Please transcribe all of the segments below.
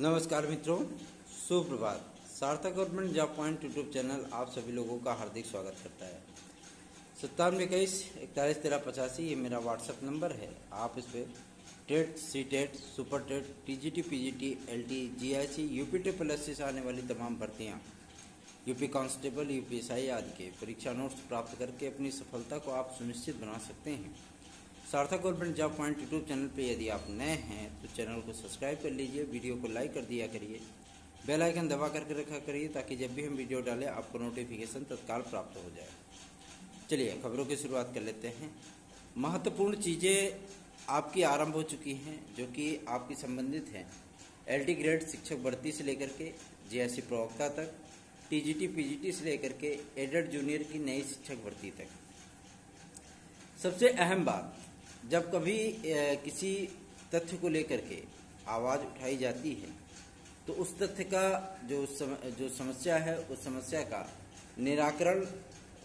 नमस्कार मित्रों, सुप्रभात। सार्थक government job point YouTube channel आप सभी लोगों का हार्दिक स्वागत करता है। 9721411385 ये मेरा व्हाट्सएप नंबर है। आप इस पर TET, C TET, super TET, TGT, PGT, LT, GIC, UP triple से आने वाली तमाम भर्तियाँ, यूपी कांस्टेबल, यूपीएसआई आदि के परीक्षा नोट्स प्राप्त करके अपनी सफलता को आप सुनिश्चित बना सकते हैं। सार्थक government job point YouTube channel पे यदि आप नए हैं तो चैनल को सब्सक्राइब कर लीजिए, वीडियो को लाइक कर दिया करिए, बेल आइकन दबा करके रखा करिए ताकि जब भी हम वीडियो डालें आपको नोटिफिकेशन तत्काल प्राप्त हो जाए। चलिए खबरों की शुरुआत कर लेते हैं। महत्वपूर्ण चीज़ें आपकी आरंभ हो चुकी हैं जो कि आपकी संबंधित हैं एलटी ग्रेड शिक्षक भर्ती से लेकर के जीआईसी प्रवक्ता तक, टीजीटी, पीजीटी से लेकर के एडेड जूनियर की नई शिक्षक भर्ती तक। सबसे अहम बात, जब कभी किसी तथ्य को लेकर के आवाज़ उठाई जाती है तो उस तथ्य का जो समस्या है उस समस्या का निराकरण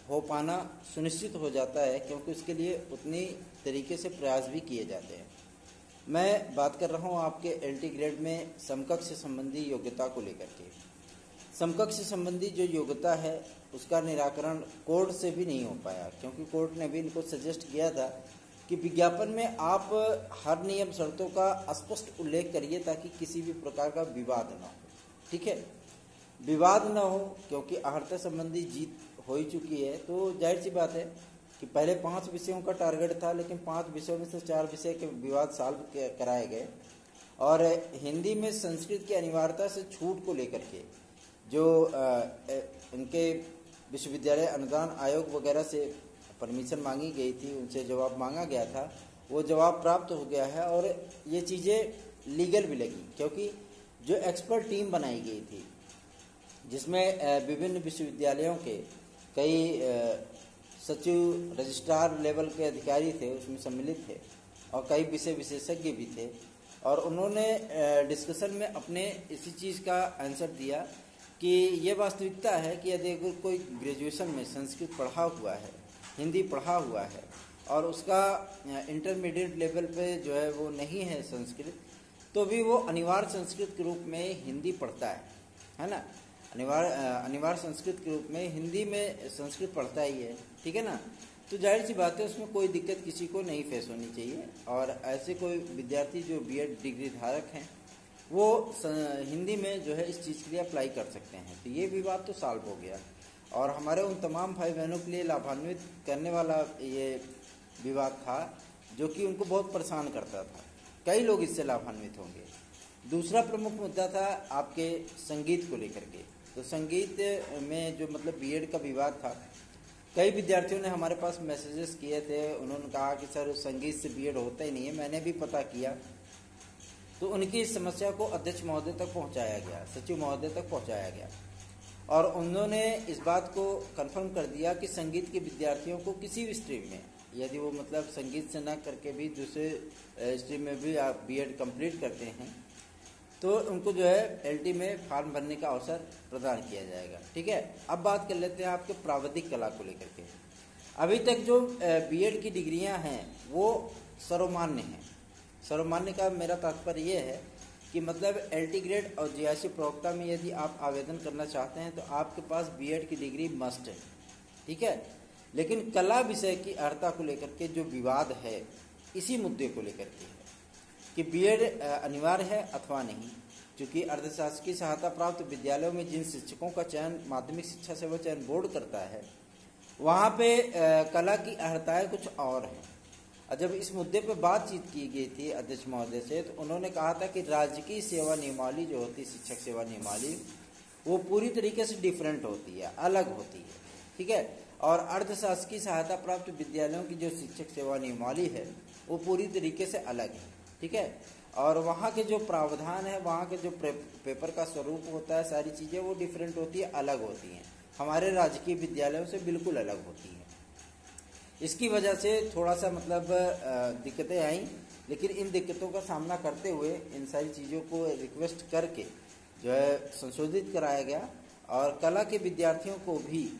हो पाना सुनिश्चित हो जाता है, क्योंकि उसके लिए उतनी तरीके से प्रयास भी किए जाते हैं। मैं बात कर रहा हूँ आपके एलटी ग्रेड में समकक्ष संबंधी योग्यता को लेकर के। समकक्ष संबंधी जो योग्यता है उसका निराकरण कोर्ट से भी नहीं हो पाया, क्योंकि कोर्ट ने भी इनको सजेस्ट किया था कि विज्ञापन में आप हर नियम शर्तों का स्पष्ट उल्लेख करिए ताकि किसी भी प्रकार का विवाद न हो। ठीक है, विवाद न हो, क्योंकि अहर्ता संबंधी जीत हो ही चुकी है। तो जाहिर सी बात है कि पहले 5 विषयों का टारगेट था, लेकिन 5 विषयों में से 4 विषय के विवाद सॉल्व कराए गए। और हिंदी में संस्कृत की अनिवार्यता से छूट को लेकर के जो उनके विश्वविद्यालय अनुदान आयोग वगैरह से परमिशन मांगी गई थी, उनसे जवाब मांगा गया था, वो जवाब प्राप्त हो गया है। और ये चीज़ें लीगल भी लगी, क्योंकि जो एक्सपर्ट टीम बनाई गई थी जिसमें विभिन्न विश्वविद्यालयों के कई सचिव, रजिस्ट्रार लेवल के अधिकारी थे उसमें सम्मिलित थे, और कई विषय विशेषज्ञ भी थे, और उन्होंने डिस्कशन में अपने इसी चीज़ का आंसर दिया कि ये वास्तविकता है कि यदि अगर कोई ग्रेजुएशन में संस्कृत पढ़ा हुआ है, हिंदी पढ़ा हुआ है, और उसका इंटरमीडिएट लेवल पे जो है वो नहीं है संस्कृत, तो भी वो अनिवार्य संस्कृत के रूप में हिंदी पढ़ता है ना। अनिवार्य संस्कृत के रूप में हिंदी में संस्कृत पढ़ता ही है। ठीक है ना। तो जाहिर सी बात है उसमें कोई दिक्कत किसी को नहीं फेस होनी चाहिए, और ऐसे कोई विद्यार्थी जो बीएड डिग्री धारक हैं वो हिंदी में जो है इस चीज़ के लिए अप्लाई कर सकते हैं। तो ये विवाद तो सॉल्व हो गया, और हमारे उन तमाम भाई बहनों के लिए लाभान्वित करने वाला ये विवाद था जो कि उनको बहुत परेशान करता था। कई लोग इससे लाभान्वित होंगे। दूसरा प्रमुख मुद्दा था आपके संगीत को लेकर के। तो संगीत में जो मतलब बीएड का विवाद था, कई विद्यार्थियों ने हमारे पास मैसेजेस किए थे। उन्होंने कहा कि सर संगीत से बीएड होता ही नहीं है। मैंने भी पता किया, तो उनकी इस समस्या को अध्यक्ष महोदय तक पहुंचाया गया, सचिव महोदय तक पहुंचाया गया, और उन्होंने इस बात को कंफर्म कर दिया कि संगीत के विद्यार्थियों को किसी भी स्ट्रीम में, यदि वो मतलब संगीत से न करके भी दूसरे स्ट्रीम में भी आप बीएड कंप्लीट करते हैं, तो उनको जो है एलटी में फॉर्म भरने का अवसर प्रदान किया जाएगा। ठीक है। अब बात कर लेते हैं आपके प्राविधिक कला को लेकर के। अभी तक जो बीएड की डिग्रियां हैं वो सर्वमान्य हैं। सर्वमान्य का मेरा तात्पर्य ये है कि मतलब एलटी ग्रेड और जीआईसी प्रवक्ता में यदि आप आवेदन करना चाहते हैं तो आपके पास बीएड की डिग्री मस्ट है। ठीक है। लेकिन कला विषय की अर्हता को लेकर के जो विवाद है, इसी मुद्दे को लेकर के है कि बीएड अनिवार्य है अथवा नहीं। क्योंकि अर्धशासकीय सहायता प्राप्त विद्यालयों में जिन शिक्षकों का चयन माध्यमिक शिक्षा सेवा चयन बोर्ड करता है, वहाँ पे कला की अर्हताएँ कुछ और हैं। और जब इस मुद्दे पर बातचीत की गई थी अध्यक्ष महोदय से, तो उन्होंने कहा था कि राजकीय सेवा नियमावली जो होती है, शिक्षक सेवा नियमावली, वो पूरी तरीके से डिफरेंट होती है, अलग होती है। ठीक है। और अर्धशासकीय सहायता प्राप्त विद्यालयों की जो शिक्षक सेवा नियमावली है वो पूरी तरीके से अलग है। ठीक है। और वहाँ के जो प्रावधान है, वहाँ के जो पेपर का स्वरूप होता है, सारी चीज़ें वो डिफरेंट होती है, अलग होती हैं, हमारे राजकीय विद्यालयों से बिल्कुल अलग होती हैं। इसकी वजह से थोड़ा सा मतलब दिक्कतें आई, लेकिन इन दिक्कतों का सामना करते हुए इन सारी चीज़ों को रिक्वेस्ट करके जो है संशोधित कराया गया, और कला के विद्यार्थियों को भी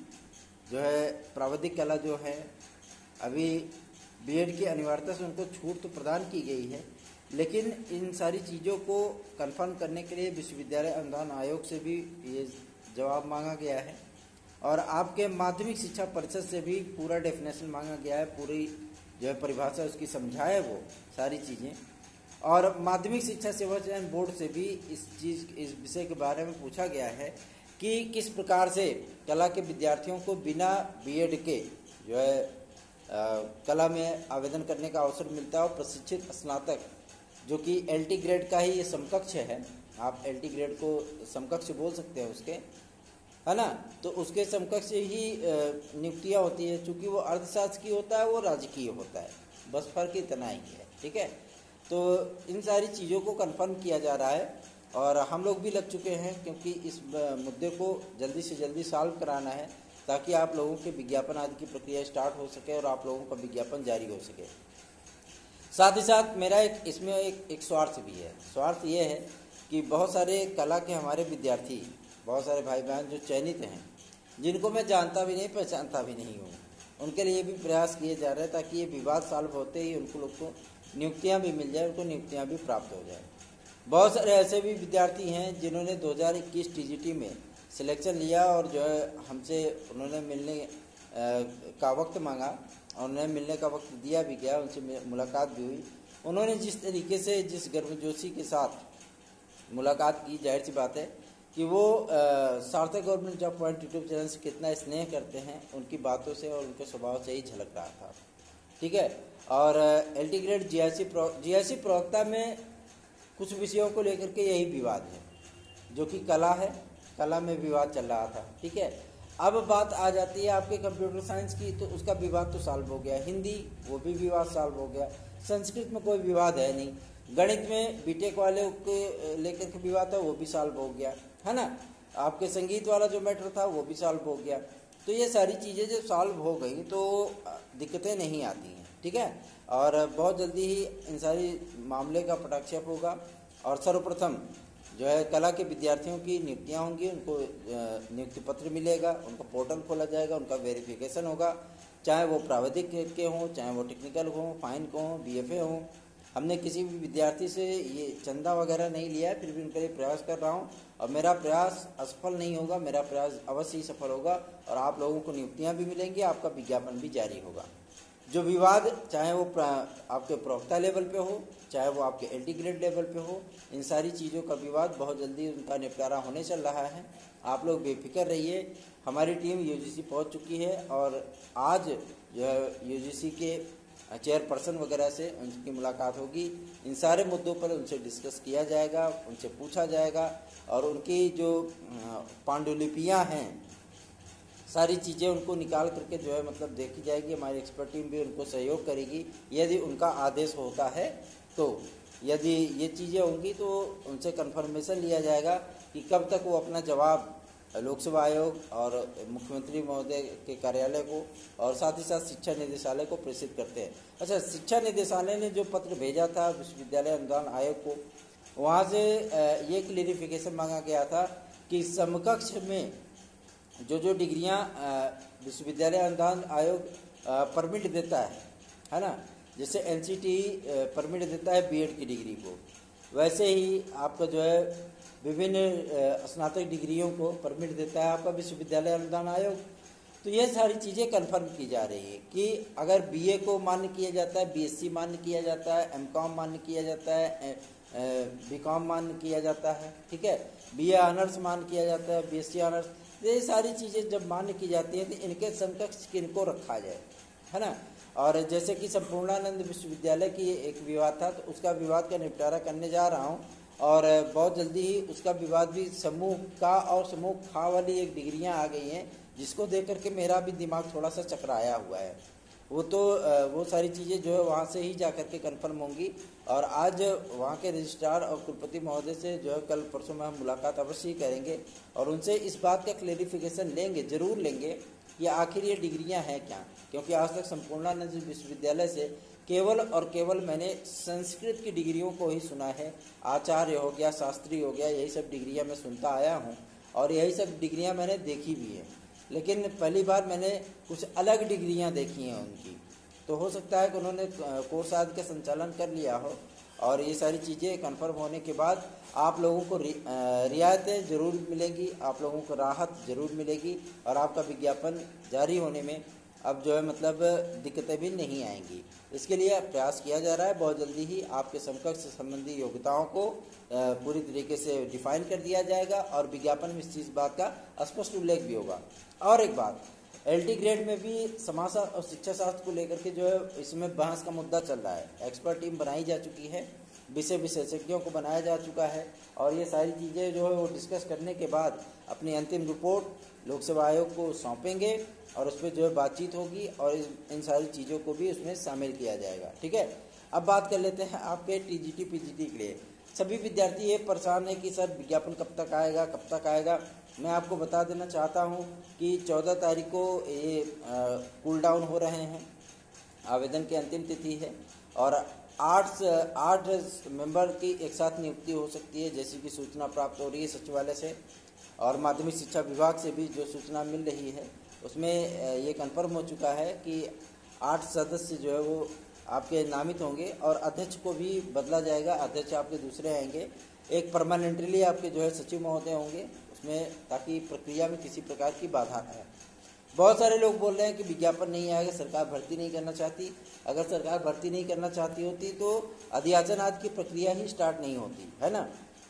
जो है प्राविधिक कला जो है, अभी बीएड की अनिवार्यता से उनको छूट तो प्रदान की गई है, लेकिन इन सारी चीज़ों को कंफर्म करने के लिए विश्वविद्यालय अनुदान आयोग से भी ये जवाब मांगा गया है और आपके माध्यमिक शिक्षा परिषद से भी पूरा डेफिनेशन मांगा गया है, पूरी जो है परिभाषा उसकी समझाए वो सारी चीज़ें। और माध्यमिक शिक्षा सेवा चयन बोर्ड से भी इस विषय के बारे में पूछा गया है कि किस प्रकार से कला के विद्यार्थियों को बिना बीएड के जो है कला में आवेदन करने का अवसर मिलता है और प्रशिक्षित स्नातक जो कि एलटी ग्रेड का ही ये समकक्ष है, आप एलटी ग्रेड को समकक्ष बोल सकते हैं उसके, है ना, तो उसके समकक्ष ही नियुक्तियाँ होती है। चूँकि वो अर्थशास्त्र की होता है, वो राजकीय होता है, बस फर्क इतना ही है। ठीक है, तो इन सारी चीज़ों को कंफर्म किया जा रहा है और हम लोग भी लग चुके हैं क्योंकि इस मुद्दे को जल्दी से जल्दी सॉल्व कराना है ताकि आप लोगों के विज्ञापन आदि की प्रक्रिया स्टार्ट हो सके और आप लोगों का विज्ञापन जारी हो सके। साथ ही साथ मेरा इसमें एक स्वार्थ भी है। स्वार्थ ये है कि बहुत सारे कला के हमारे विद्यार्थी, बहुत सारे भाई बहन जो चयनित हैं, जिनको मैं जानता भी नहीं पहचानता भी नहीं हूँ, उनके लिए भी प्रयास किए जा रहे हैं ताकि ये विवाद सॉल्व होते ही उनको लोग को नियुक्तियाँ भी मिल जाए, उनको नियुक्तियाँ भी प्राप्त हो जाए। बहुत सारे ऐसे भी विद्यार्थी हैं जिन्होंने 2021 टीजीटी में सिलेक्शन लिया और जो है हमसे उन्होंने मिलने का वक्त मांगा और उन्हें मिलने का वक्त दिया भी गया, उनसे मुलाकात भी हुई। उन्होंने जिस तरीके से, जिस गर्मजोशी के साथ मुलाकात की, जाहिर सी बात है कि वो सार्थक government job point YouTube channel से कितना स्नेह करते हैं, उनकी बातों से और उनके स्वभाव से ही झलक रहा था। ठीक है, और एलटी ग्रेड जीआईसी प्रवक्ता में कुछ विषयों को लेकर के यही विवाद है, जो कि कला है, कला में विवाद चल रहा था। ठीक है, अब बात आ जाती है आपके कंप्यूटर साइंस की, तो उसका विवाद तो सॉल्व हो गया। हिंदी, वो भी विवाद सॉल्व हो गया। संस्कृत में कोई विवाद है नहीं। गणित में बीटेक वाले के लेकर के विवाद था, वो भी सॉल्व हो गया, है ना। आपके संगीत वाला जो मैटर था वो भी सॉल्व हो गया। तो ये सारी चीज़ें जब सॉल्व हो गई तो दिक्कतें नहीं आती हैं। ठीक है, और बहुत जल्दी ही इन सारी मामले का पटाक्षेप होगा और सर्वप्रथम जो है कला के विद्यार्थियों की नियुक्तियाँ होंगी, उनको नियुक्ति पत्र मिलेगा, उनका पोर्टल खोला जाएगा, उनका वेरिफिकेशन होगा, चाहे वो प्राविधिक के हों, चाहे वो टेक्निकल हों, फाइन को हों, बीएफए हों। हमने किसी भी विद्यार्थी से ये चंदा वगैरह नहीं लिया है, फिर भी उनके लिए प्रयास कर रहा हूँ और मेरा प्रयास असफल नहीं होगा, मेरा प्रयास अवश्य ही सफल होगा और आप लोगों को नियुक्तियाँ भी मिलेंगी, आपका विज्ञापन भी जारी होगा। जो विवाद, चाहे वो आपके प्रवक्ता लेवल पे हो, चाहे वो आपके एलटी ग्रेड लेवल पे हो, इन सारी चीज़ों का विवाद बहुत जल्दी उनका निपटारा होने चल रहा है। आप लोग बेफिक्र रहिए। हमारी टीम यूजीसी पहुंच चुकी है और आज जो है यूजीसी के चेयरपर्सन वगैरह से उनकी मुलाकात होगी। इन सारे मुद्दों पर उनसे डिस्कस किया जाएगा, उनसे पूछा जाएगा और उनकी जो पांडुलिपियाँ हैं, सारी चीज़ें उनको निकाल करके जो है मतलब देखी जाएगी। हमारी एक्सपर्ट टीम भी उनको सहयोग करेगी यदि उनका आदेश होता है तो। यदि ये चीज़ें होंगी तो उनसे कंफर्मेशन लिया जाएगा कि कब तक वो अपना जवाब लोक सेवा आयोग और मुख्यमंत्री महोदय के कार्यालय को और साथ ही साथ शिक्षा निदेशालय को प्रेषित करते हैं। अच्छा, शिक्षा निदेशालय ने जो पत्र भेजा था विश्वविद्यालय अनुदान आयोग को, वहाँ से ये क्लेरिफिकेशन मांगा गया था कि समकक्ष में जो डिग्रियां विश्वविद्यालय अनुदान आयोग परमिट देता है ना, जैसे एनसीटी परमिट देता है बीएड की डिग्री को, वैसे ही आपका जो है विभिन्न स्नातक डिग्रियों को परमिट देता है आपका विश्वविद्यालय अनुदान आयोग। तो ये सारी चीज़ें कंफर्म की जा रही है कि अगर बीए को मान्य किया जाता है, बीएससी मान्य किया जाता है, एमकॉम मान्य किया जाता है, बीकॉम मान्य किया जाता है, ठीक है, बीए ऑनर्स मान्य किया जाता है, बीएससी ऑनर्स, ये सारी चीज़ें जब मान्य की जाती हैं तो इनके समकक्ष किनको रखा जाए, है ना। और जैसे कि संपूर्णानंद विश्वविद्यालय की एक विवाद था, तो उसका विवाद का निपटारा करने जा रहा हूँ और बहुत जल्दी ही उसका विवाद भी समूह का और समूह खा वाली एक डिग्रियाँ आ गई हैं, जिसको देख करके मेरा भी दिमाग थोड़ा सा चकराया हुआ है। वो सारी चीज़ें जो है वहाँ से ही जा कर के कन्फर्म होंगी और आज वहाँ के रजिस्ट्रार और कुलपति महोदय से जो है कल परसों में हम मुलाकात अवश्य ही करेंगे और उनसे इस बात का क्लेरिफिकेशन लेंगे, ज़रूर लेंगे कि आखिर ये डिग्रियाँ हैं क्या। क्योंकि आज तक संपूर्णानंद विश्वविद्यालय से केवल और केवल मैंने संस्कृत की डिग्रियों को ही सुना है, आचार्य हो गया, शास्त्री हो गया, यही सब डिग्रियाँ मैं सुनता आया हूँ और यही सब डिग्रियाँ मैंने देखी भी हैं। लेकिन पहली बार मैंने कुछ अलग डिग्रियां देखी हैं उनकी। तो हो सकता है कि उन्होंने कोर्स आदि का संचालन कर लिया हो और ये सारी चीज़ें कन्फर्म होने के बाद आप लोगों को रियायतें ज़रूर मिलेंगी, आप लोगों को राहत ज़रूर मिलेगी और आपका विज्ञापन जारी होने में अब जो है मतलब दिक्कतें भी नहीं आएंगी। इसके लिए प्रयास किया जा रहा है। बहुत जल्दी ही आपके समकक्ष संबंधी योग्यताओं को पूरी तरीके से डिफाइन कर दिया जाएगा और विज्ञापन में इस चीज़ बात का स्पष्ट उल्लेख भी होगा। और एक बात, LT ग्रेड में भी समाजशास्त्र और शिक्षा शास्त्र को लेकर के जो है इसमें बहस का मुद्दा चल रहा है। एक्सपर्ट टीम बनाई जा चुकी है, विषय विशेषज्ञों को बनाया जा चुका है और ये सारी चीज़ें जो है वो डिस्कस करने के बाद अपनी अंतिम रिपोर्ट लोक सेवा आयोग को सौंपेंगे और उस पर जो है बातचीत होगी और इन सारी चीज़ों को भी उसमें शामिल किया जाएगा। ठीक है, अब बात कर लेते हैं आपके TGT PGT के लिए। सभी विद्यार्थी ये परेशान है कि सर विज्ञापन कब तक आएगा, कब तक आएगा। मैं आपको बता देना चाहता हूँ कि 14 तारीख को ये कूल डाउन हो रहे हैं, आवेदन की अंतिम तिथि है और 8 मेंबर की एक साथ नियुक्ति हो सकती है, जैसे कि सूचना प्राप्त हो रही है सचिवालय से और माध्यमिक शिक्षा विभाग से भी जो सूचना मिल रही है उसमें ये कन्फर्म हो चुका है कि 8 सदस्य जो है वो आपके नामित होंगे और अध्यक्ष को भी बदला जाएगा। अध्यक्ष आपके दूसरे आएंगे, एक परमानेंटली आपके जो है सचिव महोदय होंगे उसमें, ताकि प्रक्रिया में किसी प्रकार की बाधा न आए। बहुत सारे लोग बोल रहे हैं कि विज्ञापन नहीं आएगा, सरकार भर्ती नहीं करना चाहती। अगर सरकार भर्ती नहीं करना चाहती होती तो अध्याचन आदि की प्रक्रिया ही स्टार्ट नहीं होती, है ना।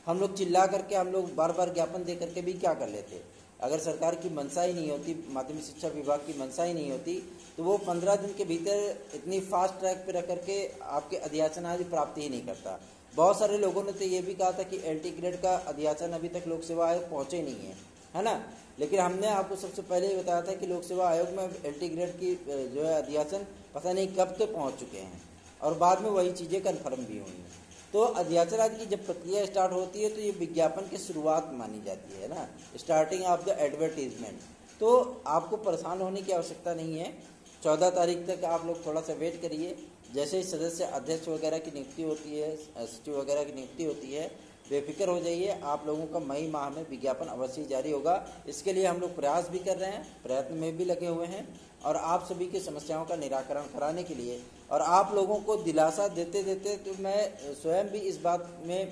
हम लोग चिल्ला करके, हम लोग बार बार ज्ञापन दे करके भी क्या कर लेते। अगर सरकार की मंशा ही नहीं होती, माध्यमिक शिक्षा विभाग की मंशा ही नहीं होती तो वो 15 दिन के भीतर इतनी फास्ट ट्रैक पे रख करके आपके अध्याचन आदि प्राप्ति ही नहीं करता। बहुत सारे लोगों ने तो ये भी कहा था कि LT ग्रेड का अध्याचन अभी तक लोक सेवा आयोग पहुँचे नहीं है ना। लेकिन हमने आपको सबसे पहले ही बताया था कि लोक सेवा आयोग में LT ग्रेड की जो है अध्याचन पता नहीं कब तक पहुँच चुके हैं और बाद में वही चीज़ें कन्फर्म भी हुई हैं। तो अध्याचन आदि की जब प्रक्रिया स्टार्ट होती है तो ये विज्ञापन की शुरुआत मानी जाती है ना, स्टार्टिंग ऑफ द एडवर्टीजमेंट। तो आपको परेशान होने की आवश्यकता नहीं है। 14 तारीख तक आप लोग थोड़ा सा वेट करिए। जैसे ही सदस्य अध्यक्ष वगैरह की नियुक्ति होती है, सचिव वगैरह की नियुक्ति होती है, बेफिक्र हो जाइए, आप लोगों का मई माह में विज्ञापन अवश्य जारी होगा। इसके लिए हम लोग प्रयास भी कर रहे हैं, प्रयत्न में भी लगे हुए हैं और आप सभी की समस्याओं का निराकरण कराने के लिए और आप लोगों को दिलासा देते देते तो मैं स्वयं भी इस बात में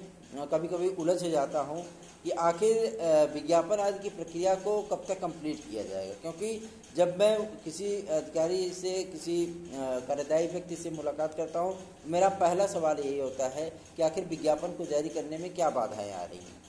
कभी कभी उलझ जाता हूँ कि आखिर विज्ञापन आदि की प्रक्रिया को कब तक कंप्लीट किया जाएगा। क्योंकि जब मैं किसी अधिकारी से, किसी कार्यदायी व्यक्ति से मुलाकात करता हूँ, मेरा पहला सवाल यही होता है कि आखिर विज्ञापन को जारी करने में क्या बाधाएं आ रही हैं,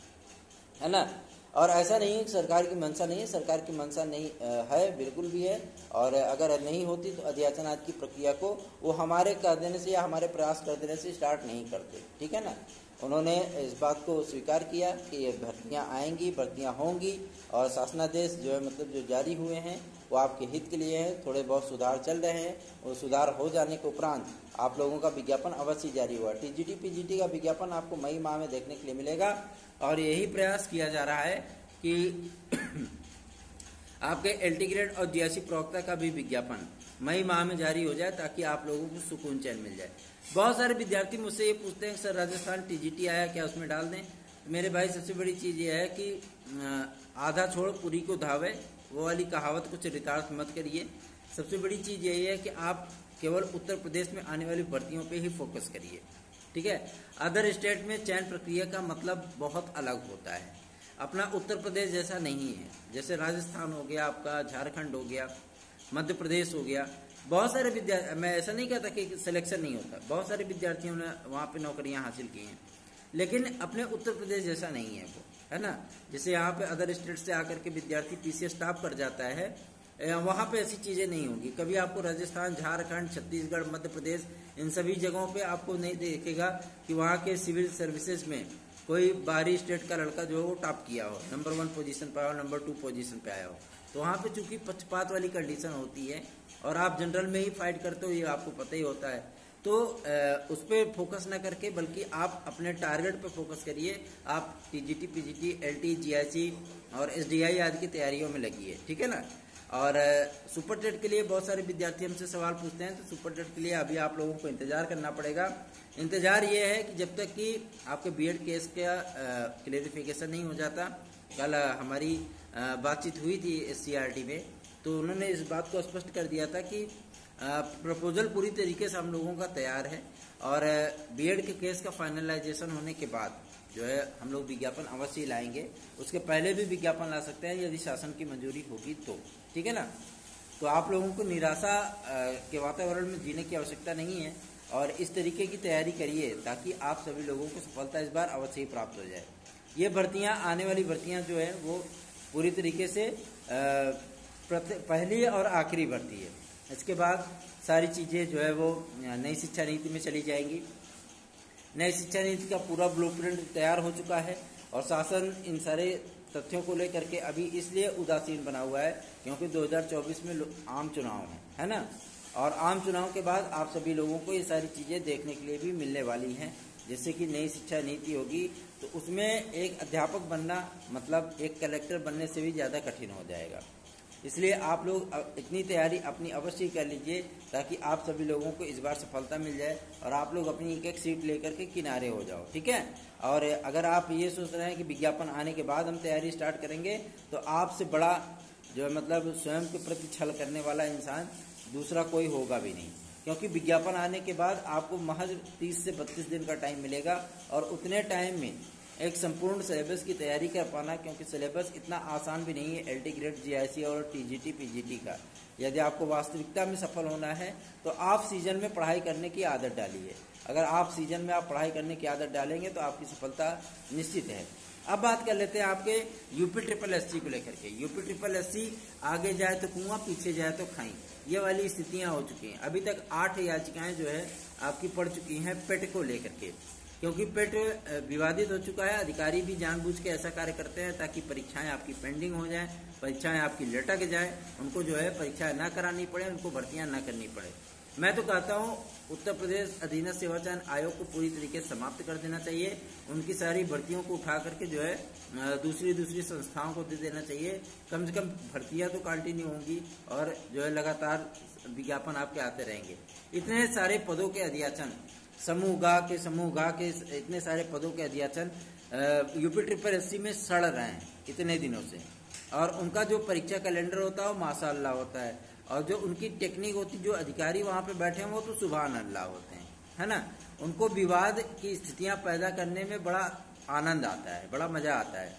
है ना। और ऐसा नहीं है कि सरकार की मंशा नहीं है, सरकार की मंशा नहीं है, बिल्कुल भी है। और अगर नहीं होती तो अध्याचन आदि की प्रक्रिया को वो हमारे कर देने से या हमारे प्रयास कर देने से स्टार्ट नहीं करते, ठीक है ना। उन्होंने इस बात को स्वीकार किया कि ये भर्तियाँ आएंगी, भर्तियाँ होंगी और शासनादेश जो है मतलब जो जारी हुए हैं वो आपके हित के लिए है। थोड़े बहुत सुधार चल रहे हैं, वो सुधार हो जाने के उपरांत आप लोगों का विज्ञापन अवश्य जारी हुआ। TGT PGT का विज्ञापन आपको मई माह में देखने के लिए मिलेगा और यही प्रयास किया जा रहा है कि आपके LT ग्रेड और GRC प्रवक्ता का भी विज्ञापन मई माह में जारी हो जाए ताकि आप लोगों को सुकून चैन मिल जाए। बहुत सारे विद्यार्थी मुझसे ये पूछते हैं सर राजस्थान TGT आया, क्या उसमें डाल दें। मेरे भाई सबसे बड़ी चीज़ ये है कि आधा छोड़ पूरी को धावे, वो वाली कहावत कुछ रितार्थ मत करिए। सबसे बड़ी चीज़ यही है कि आप केवल उत्तर प्रदेश में आने वाली भर्तियों पे ही फोकस करिए, ठीक है। अदर स्टेट में चयन प्रक्रिया का मतलब बहुत अलग होता है, अपना उत्तर प्रदेश जैसा नहीं है। जैसे राजस्थान हो गया आपका, झारखंड हो गया, मध्य प्रदेश हो गया। बहुत सारे विद्यार्थी, मैं ऐसा नहीं कहता कि सिलेक्शन नहीं होता, बहुत सारे विद्यार्थियों ने वहाँ पे नौकरियाँ हासिल की हैं, लेकिन अपने उत्तर प्रदेश जैसा नहीं है वो, है ना। जैसे यहाँ पे अदर स्टेट से आकर के विद्यार्थी पीछे स्टॉप कर जाता है, वहाँ पे ऐसी चीज़ें नहीं होंगी। कभी आपको राजस्थान, झारखंड, छत्तीसगढ़, मध्य प्रदेश, इन सभी जगहों पे आपको नहीं देखेगा कि वहाँ के सिविल सर्विसेज में कोई बाहरी स्टेट का लड़का जो है वो टॉप किया हो, नंबर 1 पोजीशन पे आया हो, नंबर 2 पोजीशन पे आया हो। तो वहाँ पे चूंकि पक्षपात वाली कंडीशन होती है और आप जनरल में ही फाइट करते हो, ये आपको पता ही होता है। तो उस पर फोकस ना करके बल्कि आप अपने टारगेट पे फोकस करिए। आप TGT PGT LT GRC और SDI आदि की तैयारियों में लगिए, ठीक है ना। और सुपर टेट के लिए बहुत सारे विद्यार्थी हमसे सवाल पूछते हैं, तो सुपर टेट के लिए अभी आप लोगों को इंतजार करना पड़ेगा। इंतजार ये है कि जब तक कि आपके BEd केस का क्लेरिफिकेशन नहीं हो जाता। कल हमारी बातचीत हुई थी SCRT में, तो उन्होंने इस बात को स्पष्ट कर दिया था कि प्रपोजल पूरी तरीके से हम लोगों का तैयार है और बीएड के केस का फाइनलाइजेशन होने के बाद जो है हम लोग विज्ञापन अवश्य लाएंगे। उसके पहले भी विज्ञापन ला सकते हैं यदि शासन की मंजूरी होगी तो, ठीक है ना। तो आप लोगों को निराशा के वातावरण में जीने की आवश्यकता नहीं है और इस तरीके की तैयारी करिए ताकि आप सभी लोगों को सफलता इस बार अवश्य ही प्राप्त हो जाए। ये भर्तियां, आने वाली भर्तियां जो है वो पूरी तरीके से पहली और आखिरी भर्ती है। इसके बाद सारी चीज़ें जो है वो नई शिक्षा नीति में चली जाएंगी। नई शिक्षा नीति का पूरा ब्लूप्रिंट तैयार हो चुका है और शासन इन सारे तथ्यों को लेकर के अभी इसलिए उदासीन बना हुआ है क्योंकि 2024 में आम चुनाव है ना। और आम चुनाव के बाद आप सभी लोगों को ये सारी चीज़ें देखने के लिए भी मिलने वाली हैं, जैसे कि नई शिक्षा नीति होगी तो उसमें एक अध्यापक बनना मतलब एक कलेक्टर बनने से भी ज़्यादा कठिन हो जाएगा। इसलिए आप लोग इतनी तैयारी अपनी अवश्य कर लीजिए ताकि आप सभी लोगों को इस बार सफलता मिल जाए और आप लोग अपनी एक एक सीट लेकर के किनारे हो जाओ, ठीक है। और अगर आप ये सोच रहे हैं कि विज्ञापन आने के बाद हम तैयारी स्टार्ट करेंगे तो आपसे बड़ा जो है मतलब स्वयं के प्रति छल करने वाला इंसान दूसरा कोई होगा भी नहीं, क्योंकि विज्ञापन आने के बाद आपको महज 30 से 32 दिन का टाइम मिलेगा और उतने टाइम में एक संपूर्ण सिलेबस की तैयारी कर पाना, क्योंकि सिलेबस इतना आसान भी नहीं है एलटी ग्रेड, जीआईसी और टीजीटी पीजीटी का। यदि आपको वास्तविकता में सफल होना है तो आप सीजन में पढ़ाई करने की आदत डालिए। अगर आप सीजन में आप पढ़ाई करने की आदत डालेंगे तो आपकी सफलता निश्चित है। अब बात कर लेते हैं आपके यूपी ट्रिपल एससी को लेकर के। यूपी ट्रिपल एससी आगे जाए तो कुआं, पीछे जाए तो खाई, ये वाली स्थितियां हो चुकी हैं। अभी तक 8 याचिकाएं जो है आपकी पड़ चुकी हैं पेट को लेकर के, क्योंकि पेट विवादित हो चुका है। अधिकारी भी जानबूझ के ऐसा कार्य करते हैं ताकि परीक्षाएं आपकी पेंडिंग हो जाए, परीक्षाएं आपकी लटक जाए, उनको जो है परीक्षाएं ना करानी पड़े, उनको भर्तियां ना करनी पड़े। मैं तो कहता हूं उत्तर प्रदेश अधीनस्थ सेवा चयन आयोग को पूरी तरीके से समाप्त कर देना चाहिए। उनकी सारी भर्तियों को उठा करके जो है दूसरी संस्थाओं को दे देना चाहिए। कम से कम भर्तियां तो कंटिन्यू होंगी और जो है लगातार विज्ञापन आपके आते रहेंगे। इतने सारे पदों के अध्याचन, समूह गा के इतने सारे पदों के अध्याचन यूपी ट्रिपल एससी में सड़ रहे हैं इतने दिनों से, और उनका जो परीक्षा कैलेंडर होता है वो माशाअल्लाह होता है, और जो उनकी टेक्निक होती, जो अधिकारी वहां पे बैठे हैं वो तो सुभान अल्लाह होते हैं, है ना। उनको विवाद की स्थितियां पैदा करने में बड़ा आनंद आता है, बड़ा मजा आता है।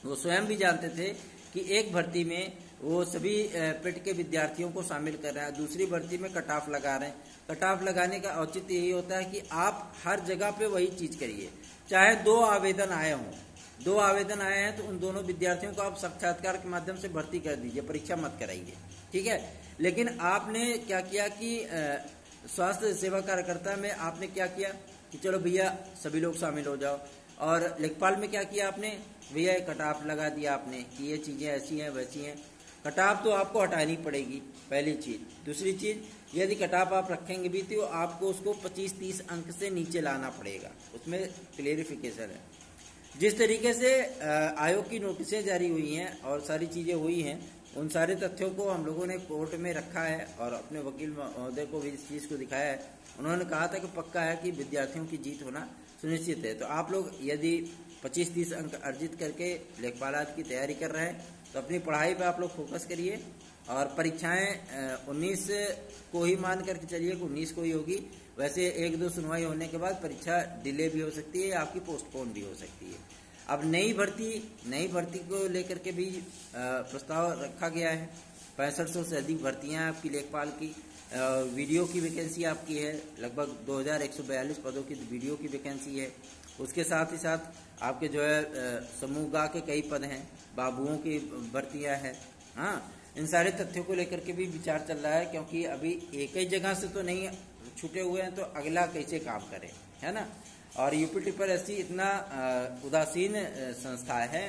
वो स्वयं भी जानते थे कि एक भर्ती में वो सभी पेट के विद्यार्थियों को शामिल कर रहे हैं, दूसरी भर्ती में कट ऑफ लगा रहे हैं। कट ऑफ लगाने का औचित्य यही होता है कि आप हर जगह पे वही चीज करिए। चाहे 2 आवेदन आए हों, 2 आवेदन आए हैं तो उन दोनों विद्यार्थियों को आप साक्षात्कार के माध्यम से भर्ती कर दीजिए, परीक्षा मत कराइए, ठीक है। लेकिन आपने क्या किया कि स्वास्थ्य सेवा कार्यकर्ता में आपने क्या किया कि चलो भैया सभी लोग शामिल हो जाओ, और लेखपाल में क्या किया आपने, भैया कट ऑफ लगा दिया आपने कि ये चीजें ऐसी हैं वैसी हैं। कट ऑफ तो आपको हटानी पड़ेगी, पहली चीज। दूसरी चीज, यदि कट ऑफ आप रखेंगे भी तो आपको उसको 25-30 अंक से नीचे लाना पड़ेगा, उसमें क्लेरिफिकेशन है। जिस तरीके से आयोग की नोटिसें जारी हुई हैं और सारी चीजें हुई हैं, उन सारे तथ्यों को हम लोगों ने कोर्ट में रखा है और अपने वकील महोदय को भी इस चीज को दिखाया है। उन्होंने कहा था कि पक्का है कि विद्यार्थियों की जीत होना सुनिश्चित है। तो आप लोग यदि 25-30 अंक अर्जित करके लेखपालात की तैयारी कर रहे हैं तो अपनी पढ़ाई पे आप लोग फोकस करिए, और परीक्षाएं 19 को ही मान करके चलिए कि 19 को ही होगी। वैसे 1-2 सुनवाई होने के बाद परीक्षा डिले भी हो सकती है, आपकी पोस्टपोन भी हो सकती है। अब नई भर्ती को लेकर के भी प्रस्ताव रखा गया है। 6500 से अधिक भर्तियां आपकी लेखपाल की, वीडियो की वैकेंसी आपकी है, लगभग 2142 पदों की वीडियो की वैकेंसी है। उसके साथ ही साथ आपके जो है समूह गा के कई पद हैं, बाबुओं की भर्तियां हैं। हाँ, इन सारे तथ्यों को लेकर के भी विचार चल रहा है, क्योंकि अभी एक ही जगह से तो नहीं छूटे हुए हैं, तो अगला कैसे काम करें, है ना। और यूपी ट्रिपल एससी इतना उदासीन संस्था है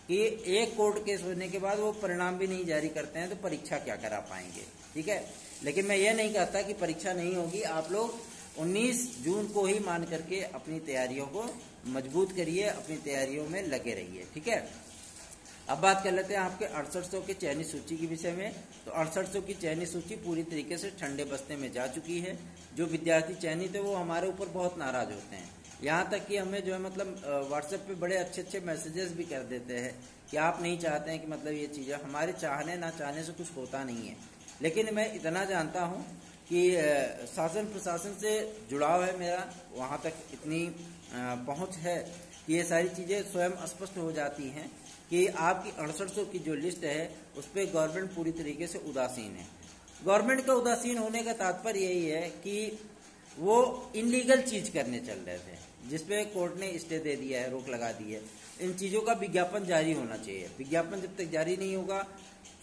कि एक कोर्ट केस होने के बाद वो परिणाम भी नहीं जारी करते हैं, तो परीक्षा क्या करा पाएंगे, ठीक है। लेकिन मैं ये नहीं कहता कि परीक्षा नहीं होगी। आप लोग 19 जून को ही मान करके अपनी तैयारियों को मजबूत करिए, अपनी तैयारियों में लगे रहिए, ठीक है। अब बात कर लेते हैं आपके 6800 के चयनित सूची के विषय में। तो 6800 की चयनित सूची पूरी तरीके से ठंडे बस्ते में जा चुकी है। जो विद्यार्थी चयनित है वो हमारे ऊपर बहुत नाराज होते हैं, यहाँ तक कि हमें जो है मतलब व्हाट्सएप पे बड़े अच्छे मैसेजेस भी कर देते हैं कि आप नहीं चाहते हैं कि मतलब ये चीज़ें, हमारे चाहने ना चाहने से कुछ होता नहीं है। लेकिन मैं इतना जानता हूँ कि शासन प्रशासन से जुड़ाव है मेरा, वहाँ तक इतनी पहुँच है कि ये सारी चीज़ें स्वयं स्पष्ट हो जाती हैं कि आपकी 6800 की जो लिस्ट है उस पर गवर्नमेंट पूरी तरीके से उदासीन है। गवर्नमेंट का उदासीन होने का तात्पर्य यही है कि वो इनलीगल चीज करने चल रहे थे, जिसपे कोर्ट ने स्टे दे दिया है, रोक लगा दी है। इन चीजों का विज्ञापन जारी होना चाहिए। विज्ञापन जब तक जारी नहीं होगा,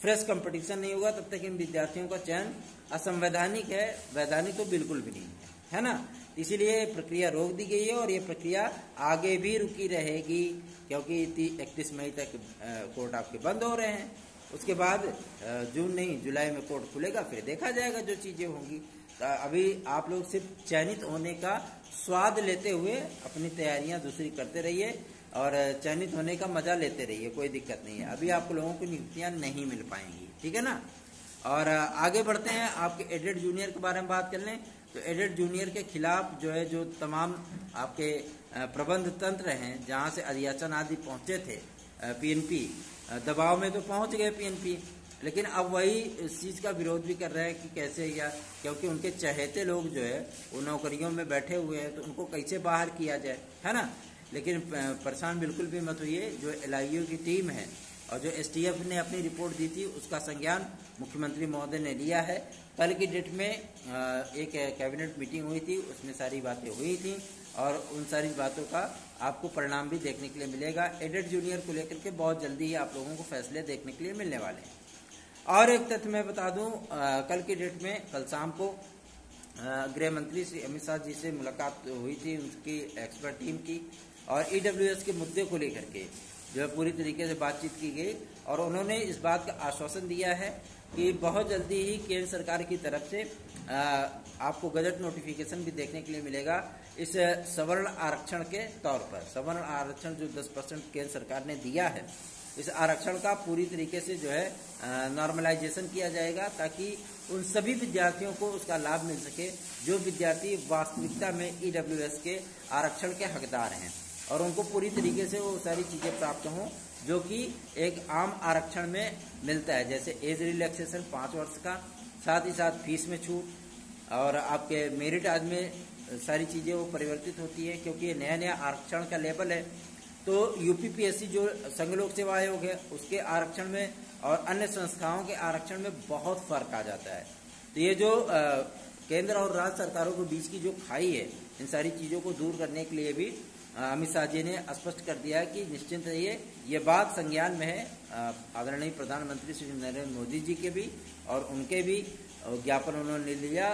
फ्रेश कंपटीशन नहीं होगा, तब तक इन विद्यार्थियों का चयन असंवैधानिक है, वैधानिक तो बिल्कुल भी नहीं है ना। इसीलिए प्रक्रिया रोक दी गई है और ये प्रक्रिया आगे भी रुकी रहेगी, क्योंकि 31 मई तक कोर्ट आपके बंद हो रहे हैं। उसके बाद जून नहीं जुलाई में कोर्ट खुलेगा, फिर देखा जाएगा जो चीजें होंगी। अभी आप लोग सिर्फ चयनित होने का स्वाद लेते हुए अपनी तैयारियां दूसरी करते रहिए और चयनित होने का मजा लेते रहिए, कोई दिक्कत नहीं है। अभी आप लोगों को नियुक्तियां नहीं मिल पाएंगी, ठीक है ना। और आगे बढ़ते हैं, आपके एडेड जूनियर के बारे में बात कर लें तो एडेड जूनियर के खिलाफ जो है, जो तमाम आपके प्रबंध तंत्र हैं, जहां से अध्याचन आदि पहुंचे थे, पीएनपी दबाव में तो पहुंच गए पीएनपी, लेकिन अब वही इस चीज का विरोध भी कर रहे हैं कि कैसे, या क्योंकि उनके चहेते लोग जो है वो नौकरियों में बैठे हुए हैं, तो उनको कैसे बाहर किया जाए, है ना। लेकिन परेशान बिल्कुल भी मत होइए, जो एलआईयू की टीम है और जो एसटीएफ ने अपनी रिपोर्ट दी थी उसका संज्ञान मुख्यमंत्री महोदय ने लिया है। कल की डेट में एक कैबिनेट मीटिंग हुई थी, उसमें सारी बातें हुई थी और उन सारी बातों का आपको परिणाम भी देखने के लिए मिलेगा। एडेड जूनियर को लेकर के बहुत जल्दी ही आप लोगों को फैसले देखने के लिए मिलने वाले हैं। और एक तथ्य मैं बता दूं, कल की डेट में कल शाम को गृह मंत्री श्री अमित शाह जी से मुलाकात हुई थी, उनकी एक्सपर्ट टीम की, और ईडब्ल्यूएस के मुद्दे को लेकर के जो है पूरी तरीके से बातचीत की गई और उन्होंने इस बात का आश्वासन दिया है कि बहुत जल्दी ही केंद्र सरकार की तरफ से आपको गजट नोटिफिकेशन भी देखने के लिए मिलेगा इस सवर्ण आरक्षण के तौर पर। सवर्ण आरक्षण जो 10% केंद्र सरकार ने दिया है, इस आरक्षण का पूरी तरीके से जो है नॉर्मलाइजेशन किया जाएगा, ताकि उन सभी विद्यार्थियों को उसका लाभ मिल सके जो विद्यार्थी वास्तविकता में ईडब्ल्यूएस के आरक्षण के हकदार हैं, और उनको पूरी तरीके से वो सारी चीजें प्राप्त हों जो कि एक आम आरक्षण में मिलता है, जैसे एज रिलैक्सेशन 5 वर्ष का, साथ ही साथ फीस में छूट और आपके मेरिट आज में सारी चीजें वो परिवर्तित होती है, क्योंकि ये नया नया आरक्षण का लेवल है। तो यूपीपीएससी जो संघ लोक सेवा आयोग है उसके आरक्षण में और अन्य संस्थाओं के आरक्षण में बहुत फर्क आ जाता है। तो ये जो केंद्र और राज्य सरकारों के बीच की जो खाई है, इन सारी चीजों को दूर करने के लिए भी अमित शाह जी ने स्पष्ट कर दिया है कि निश्चिंत रहिए, ये बात संज्ञान में है। आदरणीय प्रधानमंत्री श्री नरेंद्र मोदी जी के भी और उनके भी ज्ञापन उन्होंने लिया,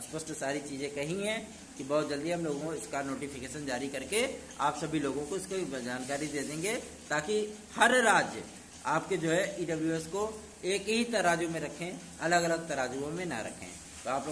स्पष्ट सारी चीजें कही हैं कि बहुत जल्दी हम लोगों को इसका नोटिफिकेशन जारी करके आप सभी लोगों को इसकी जानकारी दे देंगे, ताकि हर राज्य आपके जो है ईडब्ल्यूएस को एक ही तराजू में रखें, अलग अलग तराजुओं में ना रखें। तो आप